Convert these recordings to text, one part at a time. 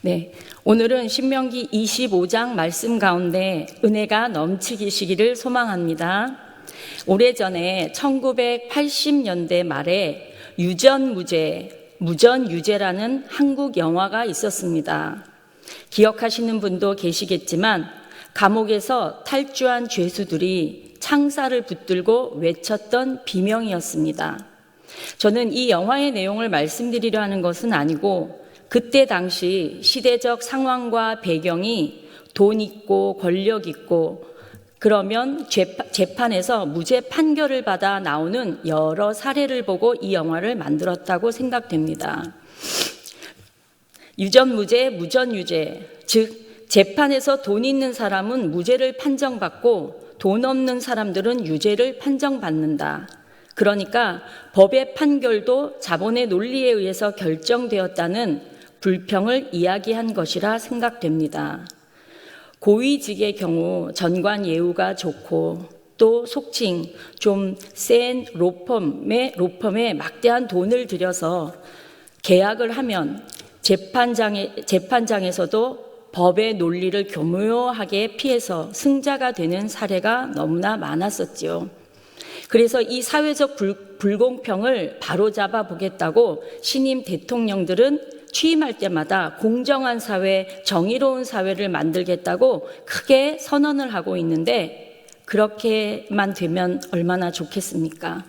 네, 오늘은 신명기 25장 말씀 가운데 은혜가 넘치시기를 소망합니다. 오래전에 1980년대 말에 유전무죄, 무전유죄라는 한국 영화가 있었습니다. 기억하시는 분도 계시겠지만 감옥에서 탈주한 죄수들이 창살을 붙들고 외쳤던 비명이었습니다. 저는 이 영화의 내용을 말씀드리려 하는 것은 아니고 그때 당시 시대적 상황과 배경이 돈 있고 권력 있고 그러면 재판에서 무죄 판결을 받아 나오는 여러 사례를 보고 이 영화를 만들었다고 생각됩니다. 유전무죄, 무전유죄, 즉 재판에서 돈 있는 사람은 무죄를 판정받고 돈 없는 사람들은 유죄를 판정받는다. 그러니까 법의 판결도 자본의 논리에 의해서 결정되었다는 불평을 이야기한 것이라 생각됩니다. 고위직의 경우 전관 예우가 좋고 또 속칭 좀 센 로펌에 막대한 돈을 들여서 계약을 하면 재판장에서도 법의 논리를 교묘하게 피해서 승자가 되는 사례가 너무나 많았었지요. 그래서 이 사회적 불공평을 바로잡아 보겠다고 신임 대통령들은 취임할 때마다 공정한 사회, 정의로운 사회를 만들겠다고 크게 선언을 하고 있는데 그렇게만 되면 얼마나 좋겠습니까?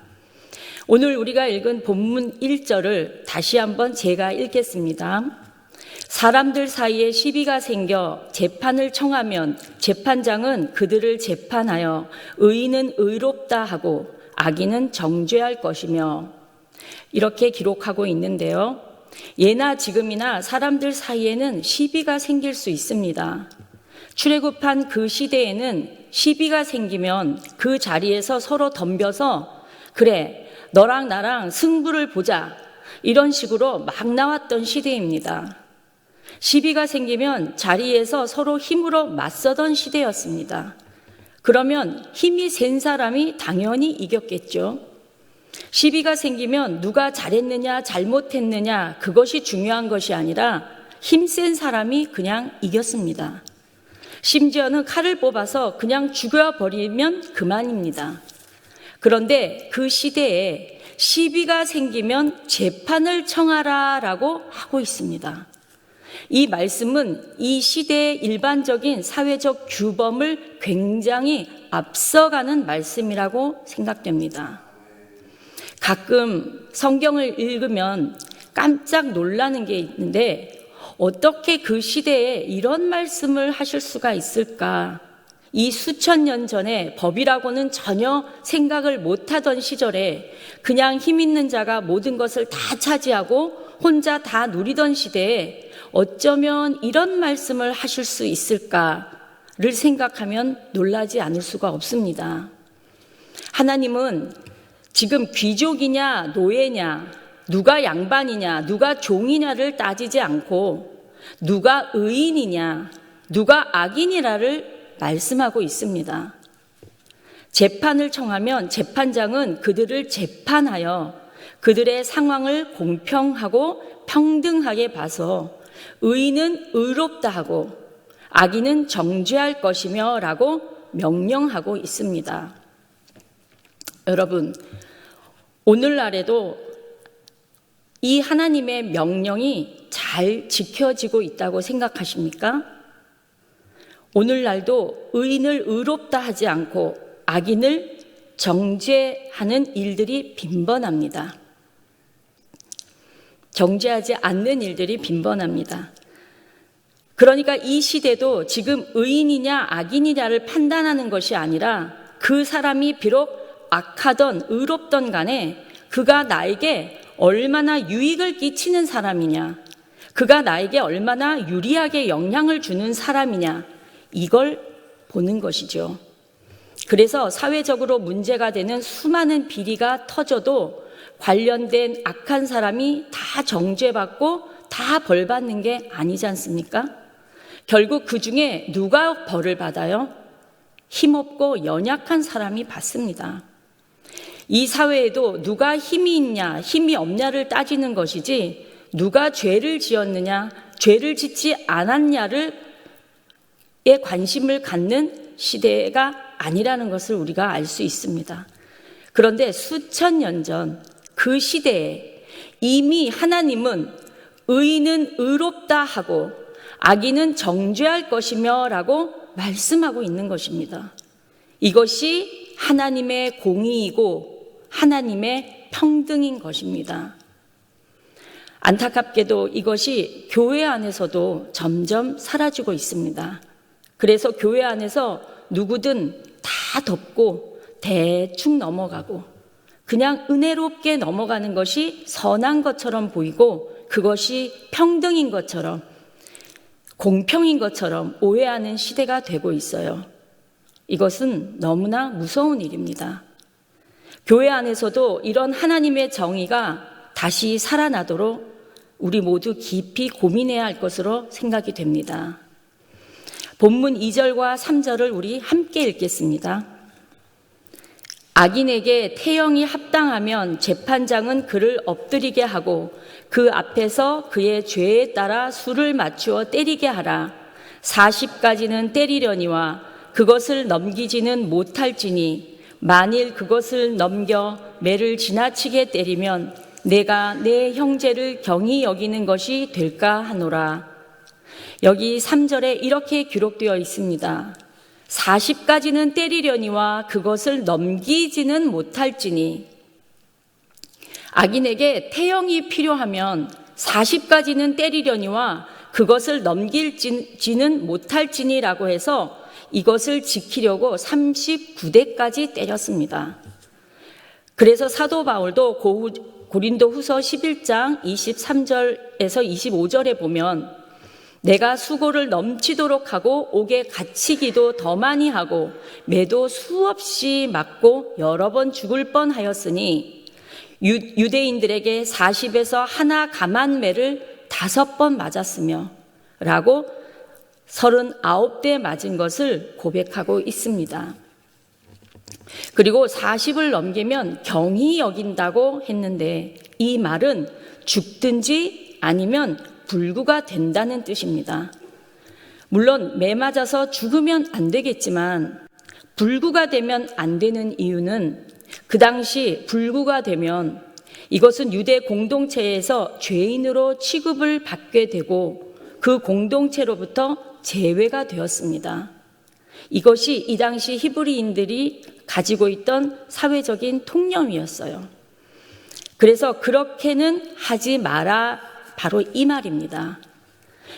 오늘 우리가 읽은 본문 1절을 다시 한번 제가 읽겠습니다. 사람들 사이에 시비가 생겨 재판을 청하면 재판장은 그들을 재판하여 의인은 의롭다 하고 악인은 정죄할 것이며 이렇게 기록하고 있는데요. 예나 지금이나 사람들 사이에는 시비가 생길 수 있습니다. 출애굽한 그 시대에는 시비가 생기면 그 자리에서 서로 덤벼서 그래 너랑 나랑 승부를 보자 이런 식으로 막 나왔던 시대입니다. 시비가 생기면 자리에서 서로 힘으로 맞서던 시대였습니다. 그러면 힘이 센 사람이 당연히 이겼겠죠. 시비가 생기면 누가 잘했느냐 잘못했느냐 그것이 중요한 것이 아니라 힘센 사람이 그냥 이겼습니다. 심지어는 칼을 뽑아서 그냥 죽여버리면 그만입니다. 그런데 그 시대에 시비가 생기면 재판을 청하라라고 하고 있습니다. 이 말씀은 이 시대의 일반적인 사회적 규범을 굉장히 앞서가는 말씀이라고 생각됩니다. 가끔 성경을 읽으면 깜짝 놀라는 게 있는데 어떻게 그 시대에 이런 말씀을 하실 수가 있을까? 이 수천 년 전에 법이라고는 전혀 생각을 못하던 시절에 그냥 힘 있는 자가 모든 것을 다 차지하고 혼자 다 누리던 시대에 어쩌면 이런 말씀을 하실 수 있을까를 생각하면 놀라지 않을 수가 없습니다. 하나님은 지금 귀족이냐 노예냐 누가 양반이냐 누가 종이냐를 따지지 않고 누가 의인이냐 누가 악인이라를 말씀하고 있습니다. 재판을 청하면 재판장은 그들을 재판하여 그들의 상황을 공평하고 평등하게 봐서 의인은 의롭다 하고 악인은 정죄할 것이며 라고 명령하고 있습니다. 여러분, 오늘날에도 이 하나님의 명령이 잘 지켜지고 있다고 생각하십니까? 오늘날도 의인을 의롭다 하지 않고 악인을 정죄하는 일들이 빈번합니다. 정죄하지 않는 일들이 빈번합니다. 그러니까 이 시대도 지금 의인이냐 악인이냐를 판단하는 것이 아니라 그 사람이 비록 악하던 의롭던 간에 그가 나에게 얼마나 유익을 끼치는 사람이냐, 그가 나에게 얼마나 유리하게 영향을 주는 사람이냐, 이걸 보는 것이죠. 그래서 사회적으로 문제가 되는 수많은 비리가 터져도 관련된 악한 사람이 다 정죄받고 다 벌 받는 게 아니지 않습니까? 결국 그 중에 누가 벌을 받아요? 힘없고 연약한 사람이 받습니다. 이 사회에도 누가 힘이 있냐 힘이 없냐를 따지는 것이지 누가 죄를 지었느냐 죄를 짓지 않았냐에 관심을 갖는 시대가 아니라는 것을 우리가 알 수 있습니다. 그런데 수천 년 전 그 시대에 이미 하나님은 의인은 의롭다 하고 악인은 정죄할 것이며 라고 말씀하고 있는 것입니다. 이것이 하나님의 공의이고 하나님의 평등인 것입니다. 안타깝게도 이것이 교회 안에서도 점점 사라지고 있습니다. 그래서 교회 안에서 누구든 다 덮고 대충 넘어가고 그냥 은혜롭게 넘어가는 것이 선한 것처럼 보이고 그것이 평등인 것처럼 공평인 것처럼 오해하는 시대가 되고 있어요. 이것은 너무나 무서운 일입니다. 교회 안에서도 이런 하나님의 정의가 다시 살아나도록 우리 모두 깊이 고민해야 할 것으로 생각이 됩니다. 본문 2절과 3절을 우리 함께 읽겠습니다. 악인에게 태형이 합당하면 재판장은 그를 엎드리게 하고 그 앞에서 그의 죄에 따라 수를 맞추어 때리게 하라. 40가지는 때리려니와 그것을 넘기지는 못할지니 만일 그것을 넘겨 매를 지나치게 때리면 내가 내 형제를 경히 여기는 것이 될까 하노라. 여기 3절에 이렇게 기록되어 있습니다. 40가지는 때리려니와 그것을 넘기지는 못할지니. 악인에게 태형이 필요하면 40가지는 때리려니와 그것을 넘길지는 못할지니라고 해서 이것을 지키려고 39대까지 때렸습니다. 그래서 사도 바울도 고린도 후서 11장 23절에서 25절에 보면 내가 수고를 넘치도록 하고 옥에 갇히기도 더 많이 하고 매도 수없이 맞고 여러 번 죽을 뻔하였으니 유대인들에게 40에서 하나 감한 매를 5번 맞았으며 라고 39대 맞은 것을 고백하고 있습니다. 그리고 40을 넘기면 경히 여긴다고 했는데 이 말은 죽든지 아니면 불구가 된다는 뜻입니다. 물론 매 맞아서 죽으면 안 되겠지만 불구가 되면 안 되는 이유는 그 당시 불구가 되면 이것은 유대 공동체에서 죄인으로 취급을 받게 되고 그 공동체로부터 제외가 되었습니다. 이것이 이 당시 히브리인들이 가지고 있던 사회적인 통념이었어요. 그래서 그렇게는 하지 마라, 바로 이 말입니다.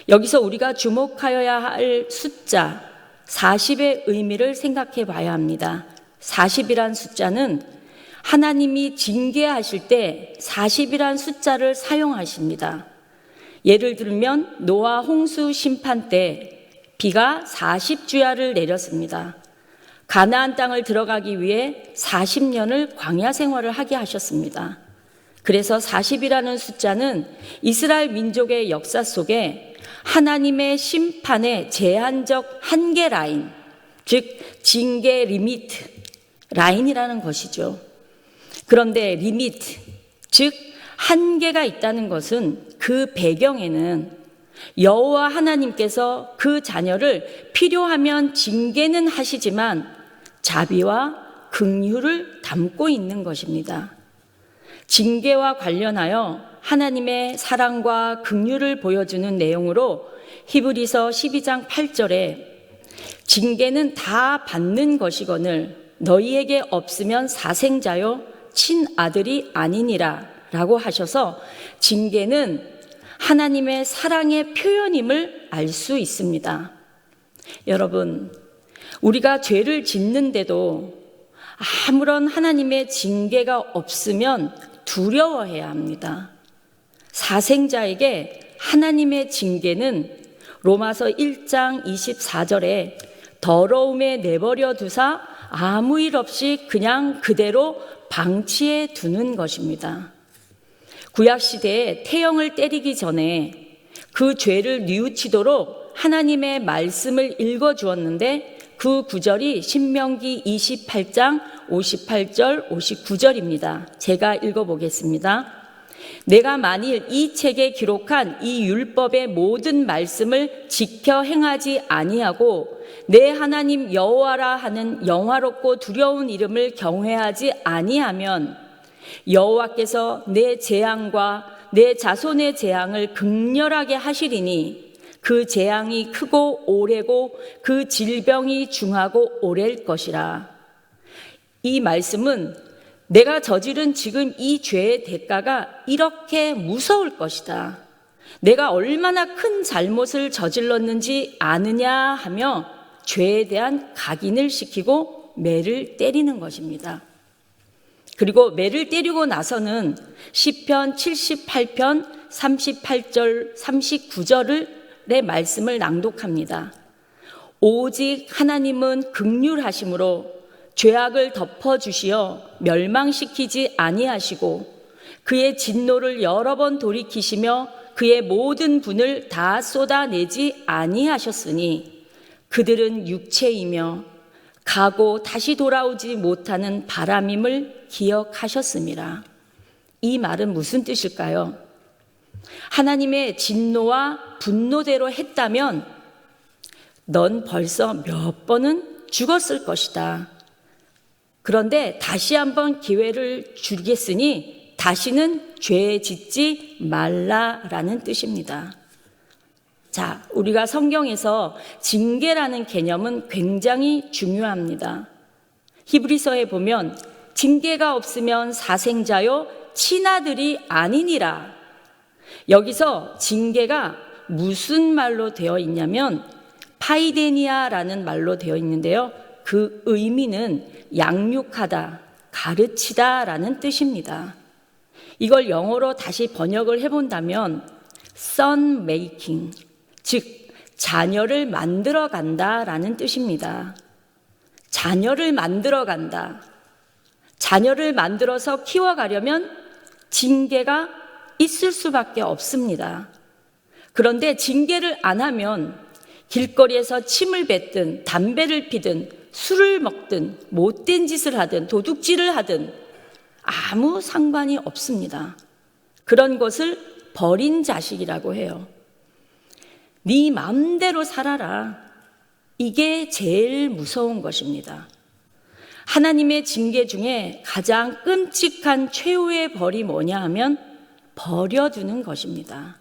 여기서 우리가 주목하여야 할 숫자 40의 의미를 생각해 봐야 합니다. 40이란 숫자는 하나님이 징계하실 때 40이란 숫자를 사용하십니다. 예를 들면 노아 홍수 심판 때 비가 40주야를 내렸습니다. 가나안 땅을 들어가기 위해 40년을 광야 생활을 하게 하셨습니다. 그래서 40이라는 숫자는 이스라엘 민족의 역사 속에 하나님의 심판의 제한적 한계 라인, 즉 징계 리미트 라인이라는 것이죠. 그런데 리미트, 즉 한계가 있다는 것은 그 배경에는 여호와 하나님께서 그 자녀를 필요하면 징계는 하시지만 자비와 긍휼을 담고 있는 것입니다. 징계와 관련하여 하나님의 사랑과 긍휼을 보여주는 내용으로 히브리서 12장 8절에 징계는 다 받는 것이거늘 너희에게 없으면 사생자요 친아들이 아니니라 라고 하셔서 징계는 하나님의 사랑의 표현임을 알 수 있습니다. 여러분, 우리가 죄를 짓는데도 아무런 하나님의 징계가 없으면 두려워해야 합니다. 사생자에게 하나님의 징계는 로마서 1장 24절에 더러움에 내버려 두사 아무 일 없이 그냥 그대로 방치해 두는 것입니다. 구약시대에 태형을 때리기 전에 그 죄를 뉘우치도록 하나님의 말씀을 읽어주었는데 그 구절이 신명기 28장 58절 59절입니다. 제가 읽어보겠습니다. 내가 만일 이 책에 기록한 이 율법의 모든 말씀을 지켜 행하지 아니하고 내 하나님 여호와라 하는 영화롭고 두려운 이름을 경외하지 아니하면 여호와께서 내 재앙과 내 자손의 재앙을 극렬하게 하시리니 그 재앙이 크고 오래고 그 질병이 중하고 오래일 것이라. 이 말씀은 내가 저지른 지금 이 죄의 대가가 이렇게 무서울 것이다. 내가 얼마나 큰 잘못을 저질렀는지 아느냐 하며 죄에 대한 각인을 시키고 매를 때리는 것입니다. 그리고 매를 때리고 나서는 시편 78편 38절 39절의 말씀을 낭독합니다. 오직 하나님은 긍휼하심으로 죄악을 덮어주시어 멸망시키지 아니하시고 그의 진노를 여러 번 돌이키시며 그의 모든 분을 다 쏟아내지 아니하셨으니 그들은 육체이며 가고 다시 돌아오지 못하는 바람임을 기억하셨습니다. 이 말은 무슨 뜻일까요? 하나님의 진노와 분노대로 했다면 넌 벌써 몇 번은 죽었을 것이다. 그런데 다시 한번 기회를 주겠으니 다시는 죄 짓지 말라라는 뜻입니다. 자, 우리가 성경에서 징계라는 개념은 굉장히 중요합니다. 히브리서에 보면 징계가 없으면 사생자요 친아들이 아니니라. 여기서 징계가 무슨 말로 되어 있냐면 파이데니아라는 말로 되어 있는데요. 그 의미는 양육하다, 가르치다라는 뜻입니다. 이걸 영어로 다시 번역을 해본다면 son making, 즉 자녀를 만들어 간다라는 뜻입니다. 자녀를 만들어 간다. 자녀를 만들어서 키워가려면 징계가 있을 수밖에 없습니다. 그런데 징계를 안 하면 길거리에서 침을 뱉든 담배를 피든 술을 먹든 못된 짓을 하든 도둑질을 하든 아무 상관이 없습니다. 그런 것을 버린 자식이라고 해요. 네 마음대로 살아라. 이게 제일 무서운 것입니다. 하나님의 징계 중에 가장 끔찍한 최후의 벌이 뭐냐 하면 버려두는 것입니다.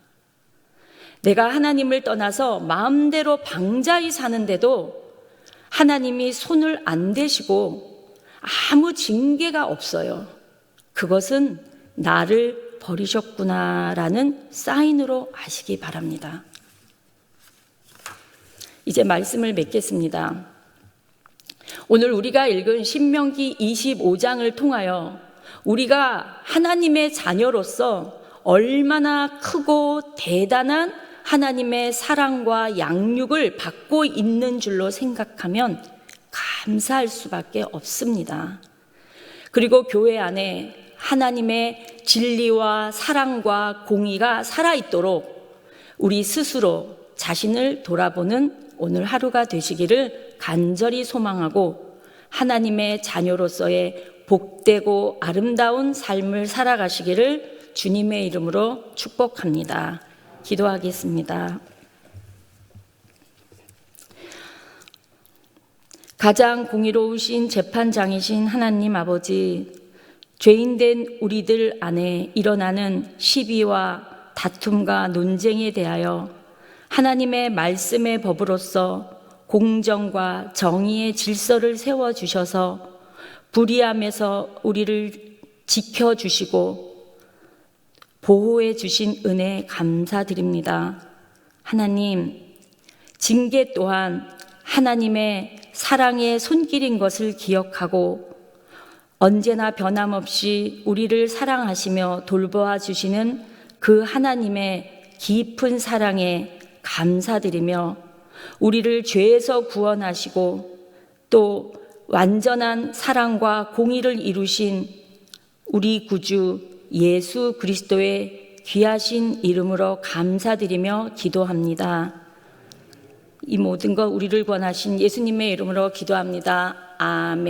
내가 하나님을 떠나서 마음대로 방자히 사는데도 하나님이 손을 안 대시고 아무 징계가 없어요. 그것은 나를 버리셨구나라는 사인으로 아시기 바랍니다. 이제 말씀을 맺겠습니다. 오늘 우리가 읽은 신명기 25장을 통하여 우리가 하나님의 자녀로서 얼마나 크고 대단한 하나님의 사랑과 양육을 받고 있는 줄로 생각하면 감사할 수밖에 없습니다. 그리고 교회 안에 하나님의 진리와 사랑과 공의가 살아있도록 우리 스스로 자신을 돌아보는 오늘 하루가 되시기를 간절히 소망하고 하나님의 자녀로서의 복되고 아름다운 삶을 살아가시기를 주님의 이름으로 축복합니다. 기도하겠습니다. 가장 공의로우신 재판장이신 하나님 아버지, 죄인된 우리들 안에 일어나는 시비와 다툼과 논쟁에 대하여 하나님의 말씀의 법으로서 공정과 정의의 질서를 세워주셔서 불의함에서 우리를 지켜주시고 보호해 주신 은혜 감사드립니다. 하나님, 징계 또한 하나님의 사랑의 손길인 것을 기억하고 언제나 변함없이 우리를 사랑하시며 돌보아 주시는 그 하나님의 깊은 사랑에 감사드리며 우리를 죄에서 구원하시고 또 완전한 사랑과 공의를 이루신 우리 구주 예수 그리스도의 귀하신 이름으로 감사드리며 기도합니다. 이 모든 것 우리를 권하신 예수님의 이름으로 기도합니다. 아멘.